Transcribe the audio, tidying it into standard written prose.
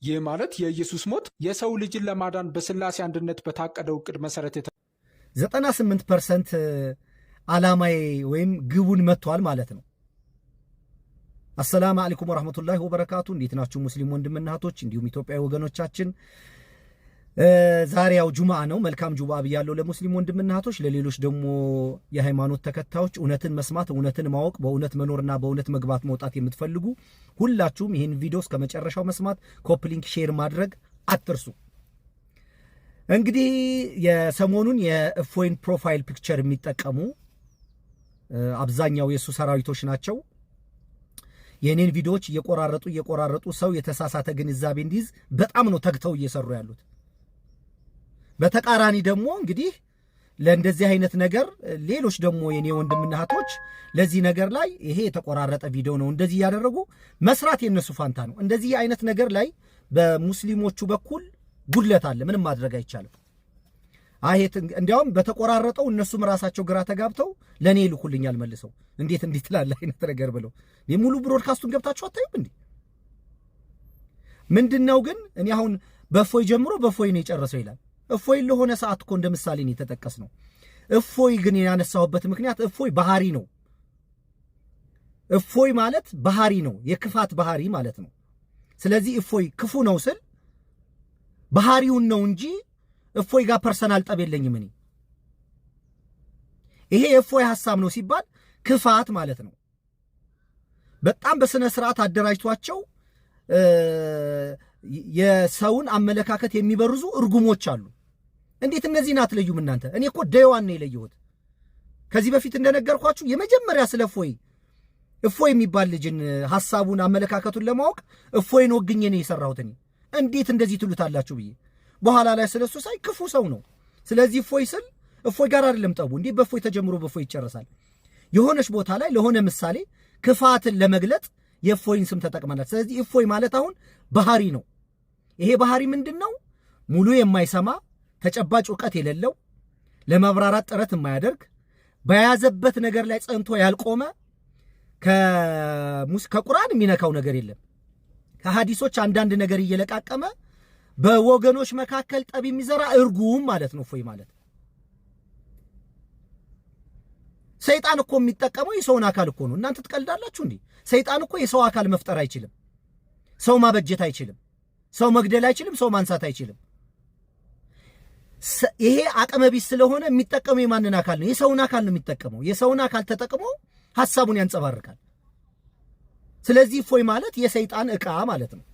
ይህ ማለት የኢየሱስ ሞት የሰው ልጅን ለማዳን በስላሴ አንድነት በታቀደው ዕቅድ መሰረት 98% ዓላማዬ ወይም ግቡን መጥቷል ማለት ነው። አሰላሙ አለይኩም ወራህመቱላሂ ወበረካቱ። እንዴት ናችሁ ሙስሊም ወንድምና እህቶች እንዲሁም ኢትዮጵያዊ ወገኖቻችን? ዛሬ ያው ጁምዓ ነው። መልካም ጁምዓ ብያለሁ ለሙስሊም ወንድምና እህቶች። ለሌሎች ደግሞ የሃይማኖት ተከታዮች እውነትን መስማት፣ እውነትን ማወቅ፣ በእውነት መኖርና በእውነት መግባት መውጣት የምትፈልጉ ሁላችሁም ይህን ቪዲዮ እስከ መጨረሻው መስማት፣ ኮፒ ሊንክ ሼር ማድረግ አትርሱ። እንግዲህ የሰሞኑን የእፎይን ፕሮፋይል ፒክቸር የሚጠቀሙ አብዛኛው የሱ ሰራዊቶች ናቸው። የኔን ቪዲዮዎች እየቆራረጡ ሰው የተሳሳተ ግንዛቤ እንዲይዝ በጣም ነው ተግተው እየሰሩ ያሉት። በተቃራኒ ደግሞ እንግዲህ ለእንደዚህ አይነት ነገር ሌሎች ደግሞ የኔ ወንድምና እህቶች ለዚህ ነገር ላይ ይሄ የተቆራረጠ ቪዲዮ ነው እንደዚህ ያደረጉ መስራት የነሱ ፋንታ ነው። እንደዚህ አይነት ነገር ላይ በሙስሊሞቹ በኩል ጉድለት አለ፣ ምንም ማድረግ አይቻልም። አይት እንዲያውም በተቆራረጠው እነሱም ራሳቸው ግራ ተጋብተው ለኔ ይልኩልኛል መልሰው እንዴት ትላለ አይነት ነገር ብለው ሙሉ ብሮድካስቱን ገብታችሁ አታዩም እንዴ? ምንድነው ግን እኔ አሁን በእፎይ ጀምሮ በእፎይ ነው የጨረሰው ይላል። እፎይ ለሆነ ሰዓት እኮ እንደ ምሳሌ ነው የተጠቀስ ነው። እፎይ ግን ያነሳውበት ምክንያት እፎይ ባህሪ ነው። እፎይ ማለት ባህሪ ነው፣ የክፋት ባህሪ ማለት ነው። ስለዚህ እፎይ ክፉ ነው ስል ባህሪውን ነው እንጂ እፎይ ጋር ፐርሰናል ጠብ የለኝም እኔ። ይሄ የእፎይ ሐሳብ ነው ሲባል ክፋት ማለት ነው። በጣም በስነ ስርዓት አደራጅቷቸው የሰውን አመለካከት የሚበርዙ እርጉሞች አሉ። እንዴት እነዚህን አትለዩም እናንተ? እኔ እኮ ደዋን ነው የለየሁት። ከዚህ በፊት እንደነገርኳችሁ የመጀመሪያ ስለ እፎይ የሚባል ልጅን ሐሳቡን አመለካከቱን ለማወቅ እፎይን ወግኜ ነው የሰራሁት እኔ። እንዴት እንደዚህ ትሉታላችሁ ብዬ በኋላ ላይ ስለሱ ሳይ ክፉ ሰው ነው። ስለዚህ እፎይ ስል እፎይ ጋር አይደለም ጠቡ። እንዴ በእፎይ ተጀምሮ በእፎይ ይጨረሳል። የሆነች ቦታ ላይ ለሆነ ምሳሌ ክፋትን ለመግለጥ የእፎይን ስም ተጠቅመናል። ስለዚህ እፎይ ማለት አሁን ባህሪ ነው። ይሄ ባህሪ ምንድነው? ሙሉ የማይሰማ ተጨባጭ ዕውቀት የሌለው ለማብራራት ጥረት የማያደርግ በያዘበት ነገር ላይ ጸንቶ ያልቆመ ከቁርአን የሚነካው ነገር የለም። ከሐዲሶች አንዳንድ ነገር እየለቃቀመ በወገኖች መካከል ጠብ የሚዘራ እርጉም ማለት ነው እፎይ ማለት። ሰይጣን እኮ የሚጠቀመው የሰውን አካል እኮ ነው። እናንተ ትቀልዳላችሁ እንዴ? ሰይጣን እኮ የሰው አካል መፍጠር አይችልም። ሰው ማበጀት አይችልም። ሰው መግደል አይችልም። ሰው ማንሳት አይችልም። ይሄ አቅመቢስ ስለሆነ የሚጠቀመው የማንን አካል ነው? የሰውን አካል ነው የሚጠቀመው። የሰውን አካል ተጠቅሞ ሐሳቡን ያንጸባርቃል። ስለዚህ እፎይ ማለት የሰይጣን ዕቃ ማለት ነው።